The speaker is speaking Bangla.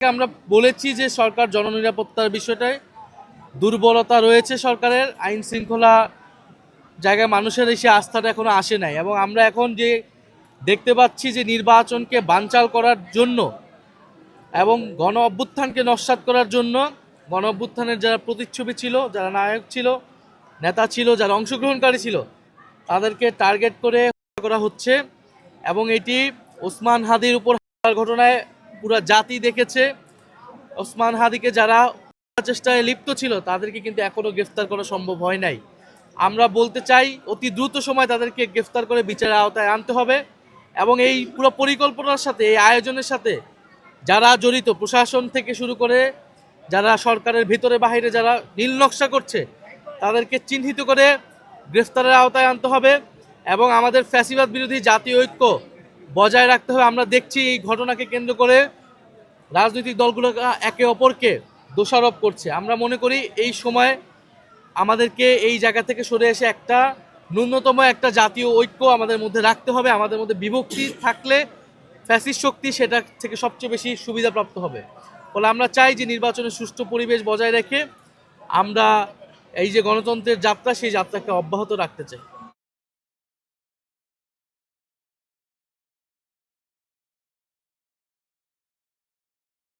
আমরা বলেছি যে সরকার জননিরাপত্তার বিষয়টায় দুর্বলতা রয়েছে, সরকারের আইন শৃঙ্খলা জায়গায় মানুষের এসে আস্থাটা এখনো আসে নাই, এবং আমরা এখন যে দেখতে পাচ্ছি যে নির্বাচনকে বানচাল করার জন্য এবং গণ অভ্যুত্থানকে নস্যাৎ করার জন্য গণ অভ্যুত্থানের যারা প্রতিচ্ছবি ছিল, যারা নায়ক ছিল, নেতা ছিল, যারা অংশগ্রহণকারী ছিল, তাদেরকে টার্গেট করে হত্যা করা হচ্ছে। এবং এটি ওসমান হাদির উপর হামলার ঘটনায় পুরো জাতি দেখেছে। ওসমান হাদিকে যারা চেষ্টায় লিপ্ত ছিল তাদেরকে কিন্তু এখনো গ্রেফতার করা সম্ভব হয় নাই। আমরা বলতে চাই অতি দ্রুত সময় তাদেরকে গ্রেফতার করে বিচারের আওতায় আনতে হবে, এবং এই পুরো পরিকল্পনার সাথে, এই আয়োজনের সাথে যারা জড়িত, প্রশাসন থেকে শুরু করে যারা সরকারের ভিতরে বাহিরে যারা নীল নকশা করছে, তাদেরকে চিহ্নিত করে গ্রেফতারের আওতায় আনতে হবে এবং আমাদের ফ্যাসিবাদ বিরোধী জাতীয় ঐক্য বজায় রাখতে হবে। আমরা দেখছি এই ঘটনাকে কেন্দ্র করে রাজনৈতিক দলগুলো একে অপরকে দোষারোপ করছে। আমরা মনে করি এই সময় আমাদেরকে এই জায়গা থেকে সরে এসে একটা ন্যূনতম একটা জাতীয় ঐক্য আমাদের মধ্যে রাখতে হবে। আমাদের মধ্যে বিভক্তি থাকলে ফ্যাসিস্ট শক্তি সেটা থেকে সবচেয়ে বেশি সুবিধাপ্রাপ্ত হবে। ফলে আমরা চাই যে নির্বাচনের সুষ্ঠু পরিবেশ বজায় রেখে আমরা এই যে গণতন্ত্রের যাত্রা, সেই যাত্রাকে অব্যাহত রাখতে চাই।